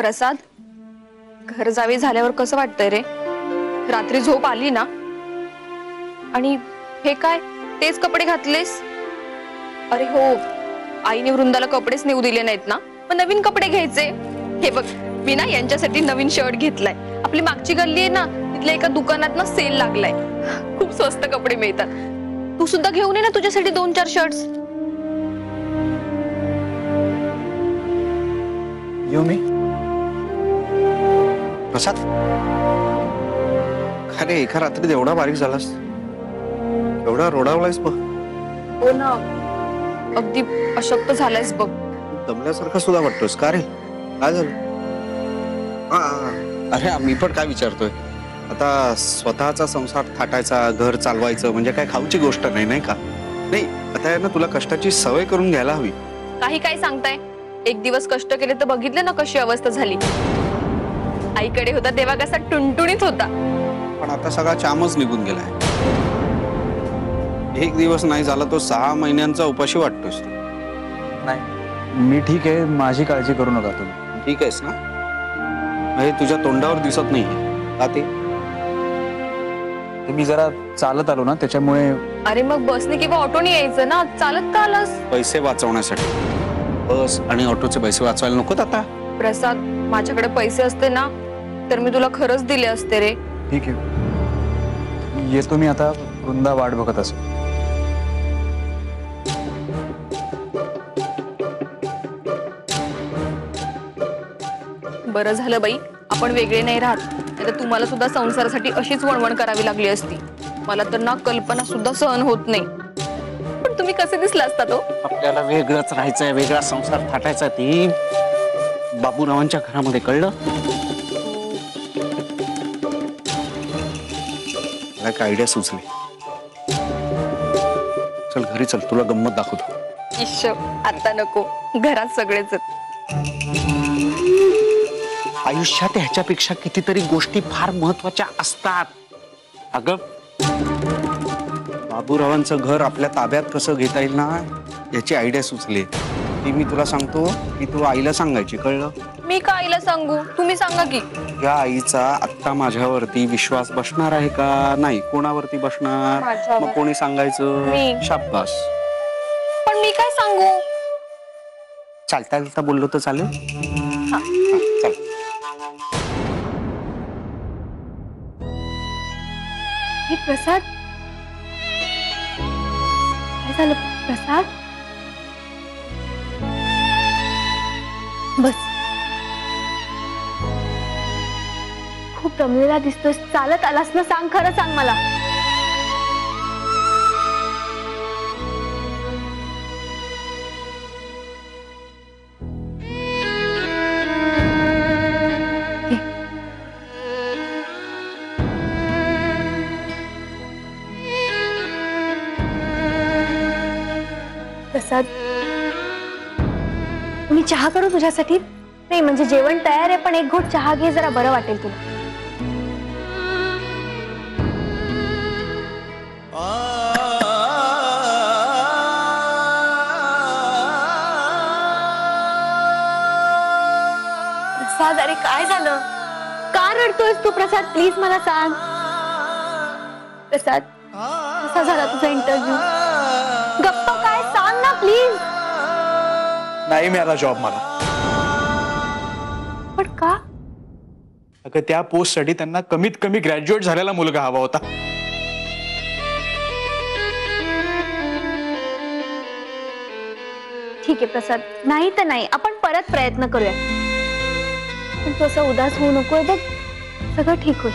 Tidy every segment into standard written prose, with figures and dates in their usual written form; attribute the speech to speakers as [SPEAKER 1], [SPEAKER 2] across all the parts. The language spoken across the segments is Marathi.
[SPEAKER 1] प्रसाद, घर जावी झाल्यावर कसं वाटतंय रे? रात्री झोप आली ना? आणि हे काय, तेच कपडे घातलेस? अरे हो, आईने वृंदाला कपडेच नेऊ दिले नाहीत ना, मग नवीन कपडे घ्यायचे. हे बघ, मी ना यांच्यासाठी नवीन शर्ट घेतलाय. आपली मागची गल्ली आहे ना, तिथल्या एका दुकानात ना सेल लागलाय. खूप स्वस्त कपडे मिळतात. तू सुद्धा घेऊन ये ना तुझ्यासाठी 2-4 शर्ट्स.
[SPEAKER 2] येऊ मी? प्रसाद, अरे एका रात्रीत एवढा बारीक झालास, एवढा रोडावलायस बघ.
[SPEAKER 1] हो ना, अगदी अशक्त झालायस बघ.
[SPEAKER 2] दमल्यासारखा सुद्धा वाटतोस का रे? काय झालं? अरे मी पण काय विचारतोय, आता स्वतःचा संसार थाटायचा, घर चालवायचं म्हणजे काय खाऊची गोष्ट नाही, नाही का? नाही, आता ना तुला कष्टाची सवय करून घ्यायला हवी.
[SPEAKER 1] काही काय सांगताय? एक दिवस कष्ट केले तर बघितले ना कशी अवस्था झाली. आईकडे होता तेव्हा कसा टुणटुणीत होता,
[SPEAKER 2] पण आता सगळा चामच निघून गेलाय. एक दिवस नाही झाला तो 6 महिन्यांचा उपाशी वाटतोस.
[SPEAKER 3] नाही, मी ठीक आहे, माझी काळजी करू नका तुम्ही.
[SPEAKER 2] ठीक आहेस ना? हे तुझ्या तोंडावर दिसत नाहीये का ते?
[SPEAKER 3] मी जरा चालत आलो ना त्याच्यामुळे.
[SPEAKER 1] अरे मग बसने किंवा ऑटोने यायचं ना, चालत का आलास?
[SPEAKER 2] पैसे वाचवण्यासाठी. बस आणि ऑटोचे पैसे वाचवायला नकोत आता?
[SPEAKER 1] प्रसाद, माझ्याकडे पैसे असते ना तर मी तुला खरंच दिले असते रे.
[SPEAKER 3] ठीक आहे, येतो मी आता. वृंदा वाट बघत असेल.
[SPEAKER 1] बरं झालं बाई, आपण वेगळे नाही राहत, नाही तर तुम्हाला सुद्धा संसारासाठी अशीच वणवण करावी लागली असती. मला तर ना कल्पना सुद्धा सहन होत नाही. पण तुम्ही कसे दिसला असता तो?
[SPEAKER 2] आपल्याला वेगळंच राहायचंय, वेगळा संसार थाटायचा. ती बाबूरावांच्या घरामध्ये कळलं. मला एक आयडिया सुचली. चल घरी चल, तुला गंमत दाखवतो.
[SPEAKER 1] इश्श, आता नको, घरात सगळेच आहेत.
[SPEAKER 2] आयुष्यात ह्याच्यापेक्षा कितीतरी गोष्टी फार महत्वाच्या असतात. अगं, बाबूरावांचं घर आपल्या ताब्यात कसं घेता येईल ना, याची आयडिया सुचली. ती मी तुला सांगतो, की तू आईला सांगायची. कळलं?
[SPEAKER 1] मी का आईला सांगू? तुम्ही सांगा की.
[SPEAKER 2] या आईचा आत्ता माझ्यावरती विश्वास बसणार आहे का? नाही. कोणावरती बसणार?
[SPEAKER 1] माझ्यावर.
[SPEAKER 2] मग कोणी सांगायचं?
[SPEAKER 1] मी.
[SPEAKER 2] शाब्बास.
[SPEAKER 1] पण मी काय सांगू?
[SPEAKER 2] चालता चालता बोललो तर चालेल?
[SPEAKER 1] हा.
[SPEAKER 2] चल.
[SPEAKER 1] हे प्रसाद, काय झालं प्रसाद? बस. खूप दमलेला दिसतोय. चालत आलास ना? सांग, खरं सांग मला. प्रसाद, मी चहा करू तुझ्यासाठी? नाही म्हणजे जेवण तयार आहे, पण एक घोट चहा घे, जरा बरं वाटेल तुला. प्रसाद, अरे काय झालं? का रडतोयस तू? प्रसाद प्लीज मला सांग. प्रसाद, कसा झाला तुझा इंटरव्ह्यू? गप्पा काय, सांग ना प्लीज.
[SPEAKER 3] नाही मिळाला जॉब मला.
[SPEAKER 1] पण का?
[SPEAKER 3] अगं, त्या पोस्ट साठी त्यांना कमीत कमी ग्रॅज्युएट झालेला मुलगा हवा होता.
[SPEAKER 1] ठीक आहे प्रसाद, नाही तर नाही, आपण परत प्रयत्न करूया. पण तू असं उदास होऊ नकोय बघ, सगळं ठीक होईल.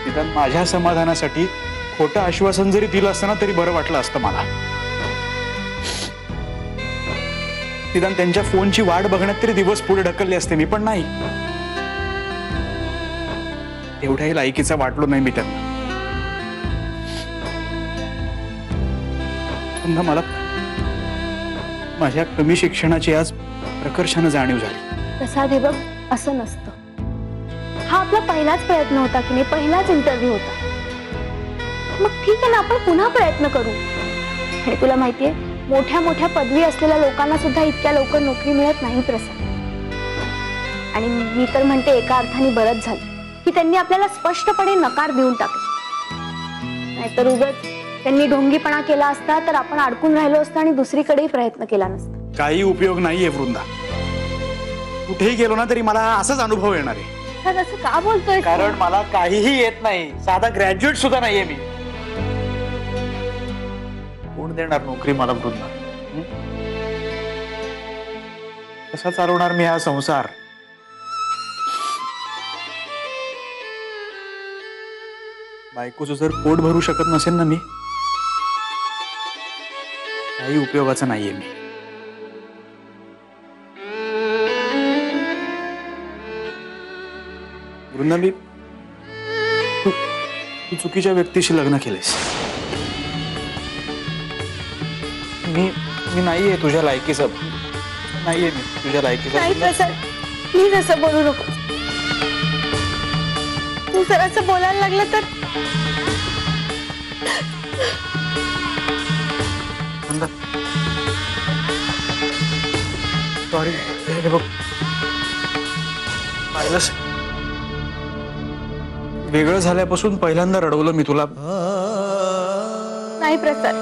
[SPEAKER 3] निदान माझ्या समाधानासाठी खोटं आश्वासन जरी दिलं असतं ना तरी बरं वाटलं असतं मला. निदान त्यांच्या फोनची वाट बघण्यात तरी दिवस पुढे ढकलले असते मी, पण नाही. एवढ्याही लायकीचा वाटलो नाही मी त्यांना. पुन्हा मला माझ्या कमी शिक्षणाची आज प्रकर्षानं जाणीव झाली.
[SPEAKER 1] प्रसाद, हे बघ, असं नसतं. हा आपला पहिलाच प्रयत्न होता की नाही, पहिलाच इंटरव्ह्यू होता. मग ठीक आहे ना, आपण पुन्हा प्रयत्न करू. हे तुला माहितीये, मोठ्या मोठ्या पदवी असलेल्या लोकांना सुद्धा इतक्या लवकर नोकरी मिळत नाही प्रसाद.
[SPEAKER 4] आणि मी तर म्हणते एका अर्थाने बरंच झालं की त्यांनी आपल्याला स्पष्टपणे नकार देऊन टाकले. नाहीतर उगाच त्यांनी ढोंगीपणा केला असता तर आपण अडकून राहिलो असतो आणि दुसरीकडेही प्रयत्न केला नसता.
[SPEAKER 3] काही उपयोग नाहीये वृंदा. कुठेही गेलो ना तरी मला असाच अनुभव येणार आहे.
[SPEAKER 4] तर असं का बोलतोय?
[SPEAKER 3] कारण मला काहीही येत नाही. साधा ग्रॅज्युएट सुद्धा नाहीये मी. कोण देणार नोकरी मला वृंदा? कसा चालवणार मी हा संसार? बायकोचं जर पोट भरू शकत नसेल ना मी, काही उपयोगाचं नाहीये मी. वृंदा, मी तू चुकीच्या व्यक्तीशी लग्न केलेस. मी नाहीये तुझ्या लायकीचं. नाहीये मी तुझ्या लायकीचं.
[SPEAKER 4] नाही प्रसाद, प्लीज असं बोलू नको. तू जर असं बोलायला लागलं तर
[SPEAKER 3] सॉरी. हे बघ, पाहिलंस, वेगळं झाल्यापासून पहिल्यांदा रडवलं मी तुला.
[SPEAKER 4] नाही प्रसाद,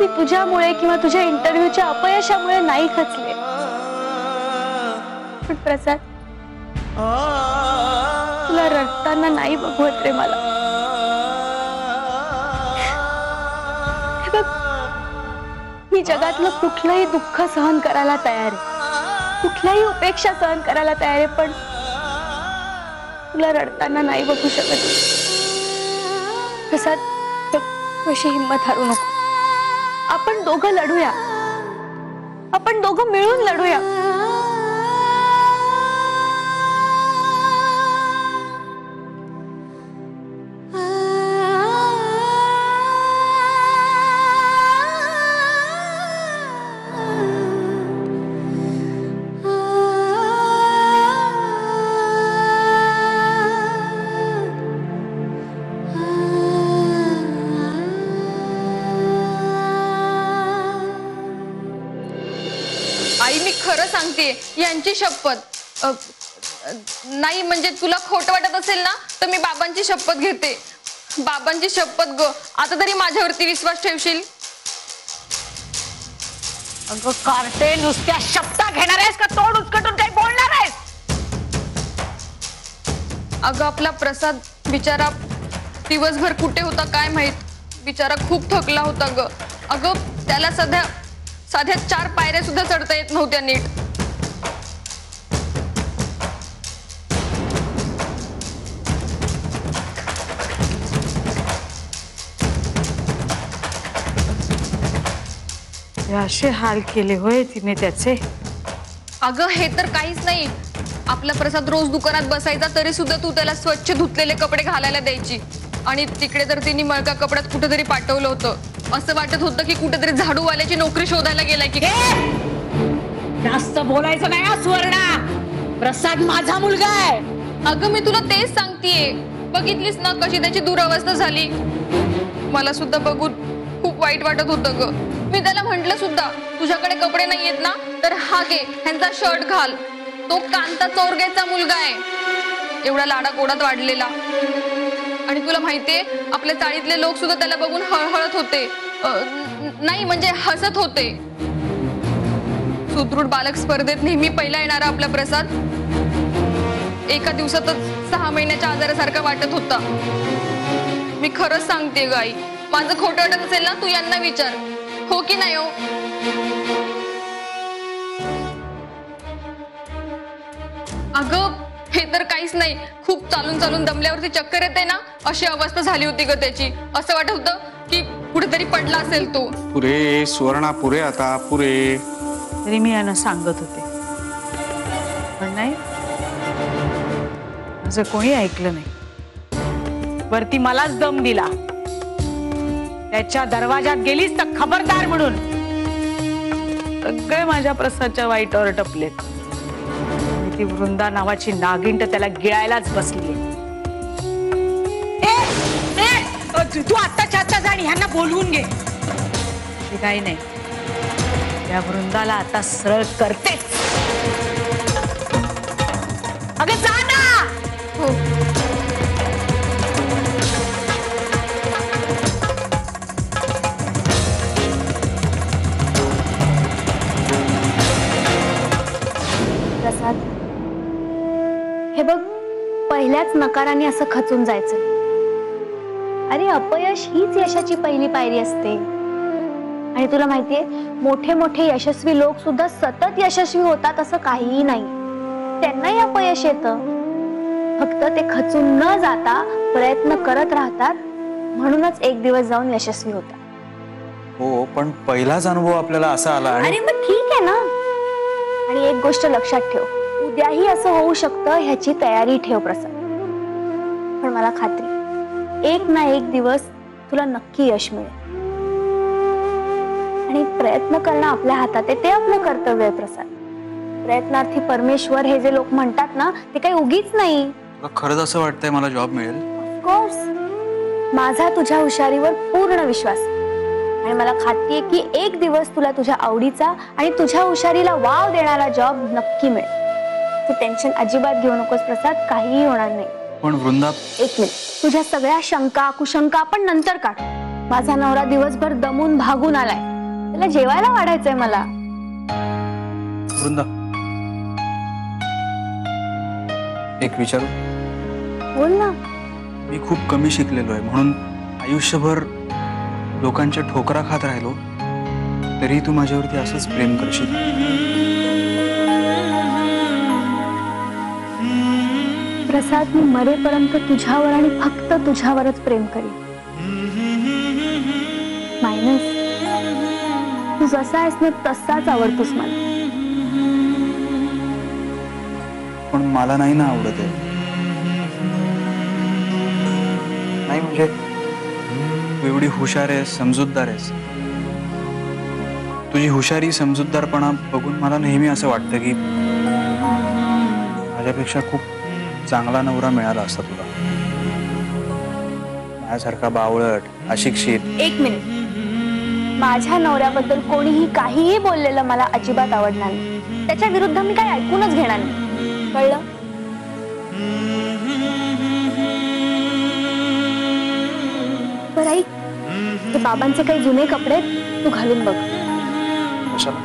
[SPEAKER 4] मी तुझ्यामुळे किंवा तुझ्या इंटरव्ह्यूच्या अपयशामुळे नाही खचले. पण प्रसाद, तुला रडताना नाही बघवत रे मला. हे बघ, मी जगातलं कुठलंही दुःख सहन करायला तयार आहे, कुठल्याही उपेक्षा सहन करायला तयार आहे, पण तुला रडताना नाही बघू शकत. प्रसाद, अशी हिंमत हारू नको. आपण दोघं लढूया, आपण दोघं मिळून लढूया.
[SPEAKER 1] आई, मी खरं सांगते, यांची शपथ. नाही म्हणजे तुला खोटं वाटत असेल ना तर मी बाबांची शपथ घेते. बाबांची शपथ ग, आता तरी माझ्यावरती विश्वास ठेवशील?
[SPEAKER 5] अगं कार्टे, नुसत्या शब्दा घेणार आहेस का तोड उचकटून काही बोलणार आहेस?
[SPEAKER 1] अगं आपला प्रसाद बिचारा दिवसभर कुठे होता काय माहित. बिचारा खूप थकला होता ग. अगं त्याला साध्या 4 पायऱ्या सुद्धा चढता येत नव्हत्या नीट.
[SPEAKER 5] असे हाल केले होय तिने त्याचे?
[SPEAKER 1] अगं हे तर काहीच नाही. आपला प्रसाद रोज दुकानात बसायचा तरी सुद्धा तू त्याला स्वच्छ धुतलेले कपडे घालायला द्यायची. आणि तिकडे तर तिने मळका कपड्यात कुठेतरी पाठवलं होतं. असं वाटत होतं की कुठेतरी झाडूवाल्याची नोकरी शोधायला गेलाय की.
[SPEAKER 5] जास्त बोलायचं नाही हा सुवर्णा. प्रसाद माझा मुलगा आहे.
[SPEAKER 1] अगं मी तुला तेच सांगतेय. बघितलीस ना कशी त्याची दुरावस्था झाली. मला सुद्धा बघून खूप वाईट वाटत होतं ग. मी त्याला म्हंटल सुद्धा, तुझ्याकडे कपडे नाहीयेत ना तर हा घे, ह्यांचा शर्ट घाल. तो कांता चोरग्याचा मुलगा आहे, एवढा लाडाकोडात वाढलेला. आणि तुला माहितीये आपल्या चाळीतले लोक सुद्धा त्याला बघून हळहळत होते. नाही म्हणजे हसत होते. सुदृढ बालक स्पर्धेत नेहमी पहिला येणारा आपला प्रसाद एका दिवसातच 6 महिन्याच्या आजारासारखा वाटत होता. मी खरंच सांगते ग आई, माझं खोटं वाटत असेल ना तू यांना विचार. हो की नाही हो? अगं हे तर काहीच नाही. खूप चालून चालून दमल्यावरती चक्कर येते ना, अशी अवस्था झाली होती ग त्याची. असं वाटत होतं की कुठेतरी पडला असेल तो.
[SPEAKER 2] पुरे सुवर्णा, पुरे आता पुरे.
[SPEAKER 5] तरी मी यांना सांगत होते, पण नाही, असं कोणी ऐकलं नाही. वरती मलाच दम दिला. त्याच्या दरवाजात गेलीस तर खबरदार म्हणून. सगळे माझ्या प्रसादच्या वाईटावर टपलेत. ती वृंदा नावाची नागिन तर त्याला गिळायलाच बसली. तू आत्ताच्या आत्ता जा आणि ह्यांना बोलवून घे. काही नाही, त्या वृंदाला आता सरळ करतेच.
[SPEAKER 4] हे बघ, पहिल्याच नकाराने असं खचून जायचं. अरे अपयश हीच यशाची पहिली पायरी असते. आणि तुला माहितीये, मोठे मोठे यशस्वी लोक सुद्धा सतत यशस्वी होतात असं काहीही नाही. त्यांनाही अपयश येतं. फक्त ते खचून न जाता प्रयत्न करत राहतात, म्हणूनच एक दिवस जाऊन यशस्वी होतात.
[SPEAKER 3] हो, पण पहिलाच अनुभव आपल्याला असा आला आणि
[SPEAKER 4] अरे मग ठीक आहे ना. आणि एक गोष्ट लक्षात ठेव, उद्याही असं होऊ शकतं ह्याची तयारी ठेव प्रसाद. पण मला खात्री, एक ना एक दिवस तुला नक्की यश मिळेल. आणि प्रयत्न करणं आपल्या हातात आहे, ते आपलं कर्तव्य आहे प्रसाद. प्रयत्नार्थी परमेश्वर हे जे लोक म्हणतात ना, ते काही उगीच नाही.
[SPEAKER 3] तुला खरंच असं वाटतंय मला जॉब मिळेल?
[SPEAKER 4] ऑफकोर्स, माझा तुझ्या हुशारीवर पूर्ण विश्वास आहे. आणि मला खात्री आहे की एक दिवस तुला तुझ्या आवडीचा आणि तुझ्या हुशारीला वाव देणारा जॉब नक्की मिळेल. तू टेन्शन अजिबात घेऊ नकोस प्रसाद, काहीही होणार नाही.
[SPEAKER 3] पण वृंदा,
[SPEAKER 4] एक मिनिट, तुझ्या सगळ्या शंका कुशंका आपण नंतर काढ. माझा नवरा दिवसभर दमून भागून आलाय, त्याला जेवायला वाढायचंय मला.
[SPEAKER 3] वृंदा, एक विचारू?
[SPEAKER 4] बोल ना.
[SPEAKER 3] मी खूप कमी शिकलेलो आहे, म्हणून आयुष्यभर लोकांच्या ठोकरा खात राहिलो, तरी तू माझ्यावरती असंच प्रेम करशील?
[SPEAKER 4] प्रसाद, मी मरेपर्यंत तुझ्यावर आणि फक्त तुझ्यावरच प्रेम करीन. मायनस, तू जसा आहेस ना तसाच आवडतोस मला.
[SPEAKER 3] पण मला नाही ना आवडत आहे. नाही म्हणजे तू एवढी हुशार आहेस, समजूतदार आहेस. तुझी हुशारी, समजूतदारपणा बघून मला नेहमी असं वाटतं की माझ्यापेक्षा खूप चांगला नवरा मिळाला असता तुला. माझ्यासारखा बावळट, अशिक्षित.
[SPEAKER 4] एक मिनिट, माझ्या नवऱ्याबद्दल कोणीही काहीही बोललेलं मला अजिबात आवडणार नाही. त्याच्या विरुद्ध मी काही ऐकूनच घेणार नाही, कळलं? बरं ऐक, ते बाबांचे काही जुने कपडे तू घालून बघ.
[SPEAKER 3] कशाला?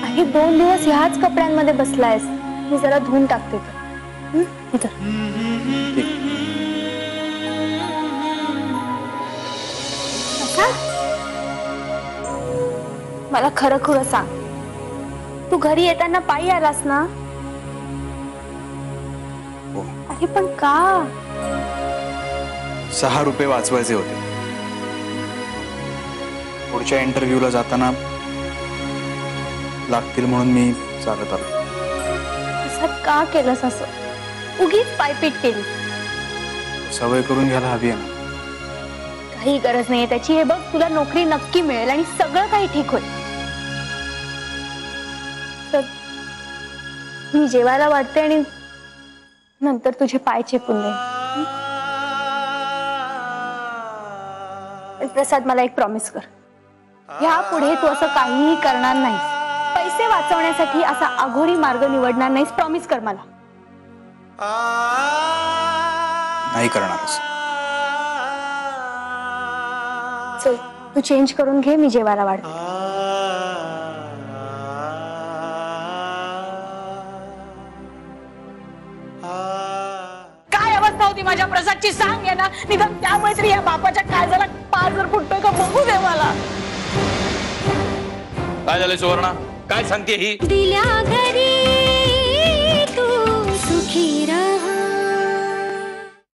[SPEAKER 4] अरे 2 दिवस ह्याच कपड्यांमध्ये बसलायस, मी जरा धुवून टाकते तर. इथं.
[SPEAKER 3] ठीक.
[SPEAKER 4] मला खरं खरं सांग, तू घरी येताना पायी आलास ना?
[SPEAKER 3] हो.
[SPEAKER 4] अरे पण का?
[SPEAKER 3] 6 रुपये वाचवायचे होते. पुढच्या इंटरव्ह्यूला जाताना लागतील म्हणून मी चालत आलो.
[SPEAKER 4] असं का केलंस? असं उगीच पायपीट केली?
[SPEAKER 3] सवय करून घ्यायला हवी आहे ना.
[SPEAKER 4] काही गरज नाहीये त्याची. हे बघ, तुला नोकरी नक्की मिळेल आणि सगळं काही ठीक होईल. तर मी जेवायला वाटते आणि नंतर तुझे पाय चेपून देईन. प्रसाद, मला एक प्रॉमिस कर, यापुढे तू असं काहीही करणार नाहीस. पैसे वाचवण्यासाठी असा अघोरी मार्ग निवडणार नाहीस. प्रॉमिस कर मला.
[SPEAKER 3] नाही करणारच.
[SPEAKER 4] चल, तू चेंज करून घे, मी जेवायला वाढते.
[SPEAKER 5] काय अवस्था होती माझ्या प्रसादची सांग आहे ना. निदान त्यामुळे तरी या बापाच्या काळजाला पाजर फुटतोय का बघू दे मला.
[SPEAKER 6] काय झालं सुवर्णा? काय सांगते ही?
[SPEAKER 7] दिल्या घरी